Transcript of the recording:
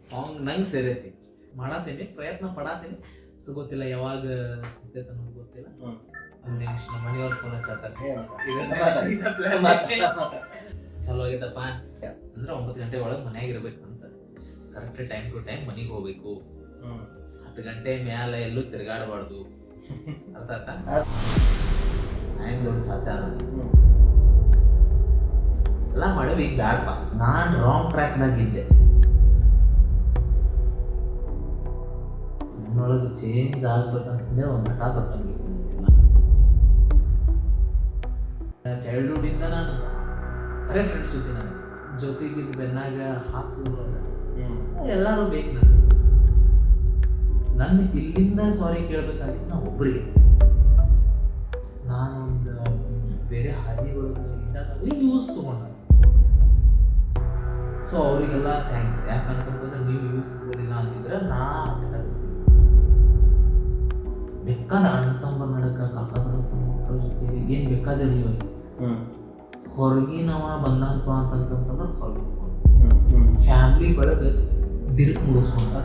Song ನಂಗೆ ಸೇರೈತಿ, ಮಾಡತ್ತೀನಿ, ಪ್ರಯತ್ನ ಪಡಾತೀನಿ. ಸೊ ಗೊತ್ತಿಲ್ಲ ಯಾವಾಗ ಸಿಗ್ತೈತೆ ಅನ್ನೋದು ಗೊತ್ತಿಲ್ಲ. ಒಂದು ನಿಮಿಷ ನಮ್ಮ ಮನೆಯವ್ರ ಫೋನ್ ಹಚ್ಚಾತಾರೆ, ಚಲೋ ಆಗೈತಪ್ಪ ಅಂದ್ರೆ 9 ಗಂಟೆ ಒಳಗೆ ಮನ್ಯಾಗ ಇರ್ಬೇಕು ಅಂತ. ಕರೆಕ್ಟ್ ಟೈಮ್ ಟು ಟೈಮ್ ಮನೆಗೆ ಹೋಗ್ಬೇಕು. 10 ಗಂಟೆ ಮ್ಯಾಲ ಎಲ್ಲೂ ತಿರ್ಗಾಡಬಾರ್ದು. ಅರ್ಥ ಆಯ್ತಾ? ಹೆಂಗ್ ದೊಡ್ಡ ಸಾಚಾರ ಎಲ್ಲ ಮಾಡೇವಿ. ಈಗ ಬ್ಯಾಡಪ್ಪ, ನಾನು ರಾಂಗ್ ಟ್ರ್ಯಾಕ್ನಾಗ ಇದ್ದೆ. ನನ್ನೊಳಗೆ ಚೇಂಜ್ ಆಗ್ಬೇಕಂತಂದ್ರೆ ಒಂದು ಹಠ ತೊಟ್ಟಂಗಿತ್ತು. ಚೈಲ್ಡ್ಹುಡ್ಡಿಂದ ನಾನು ಅರೆ ಫ್ರೆಂಡ್ಸ್ ಜೊತೆ ನಾನು ಜೊತೆಗಿದ್ದು ಬೆನ್ನಾಗ ಹಾಕಿದ್ರು ಎಲ್ಲರೂ ಬೇಕು. ನನ್ನ ಇಲ್ಲಿಂದ ಸಾರಿ ಕೇಳ್ಬೇಕಾಗಿತ್ತು ನಾ ಒಬ್ಬರಿಗೆ. ನಾನೊಂದು ಬೇರೆ ಹಾದಿಗಳಿಗೆ ಇದ್ದಾಗ ಯೂಸ್ ತೊಗೊಂಡ. ಸೊ ಅವರಿಗೆಲ್ಲ ಥ್ಯಾಂಕ್ಸ್. ಯಾಕಂತಂದ್ರೆ ನೀವು ಯೂಸ್ ತಗೋಲಿಲ್ಲ ಅಂತಿದ್ರೆ ನಾ ಚೆನ್ನಾಗಿರ್ತೀನಿ. ಬೇಕಾದ ಅಣ್ಣ ತಮ್ಮ ನಡಕ ಕಾಕ ನಡಕ ಮಕ್ಕಳ ಜೊತೆಗೆ ಏನು ಬೇಕಾದಿಲ್ಲ. ಹೊರಗಿನವ ಬಂದಪ್ಪ ಅಂತಂತಂದ್ರೆ ಹೊರಗೆ ಫ್ಯಾಮ್ಲಿ ಒಳಗೆ ಬಿರುಕು ಮುಗಿಸ್ಕೊಂಡ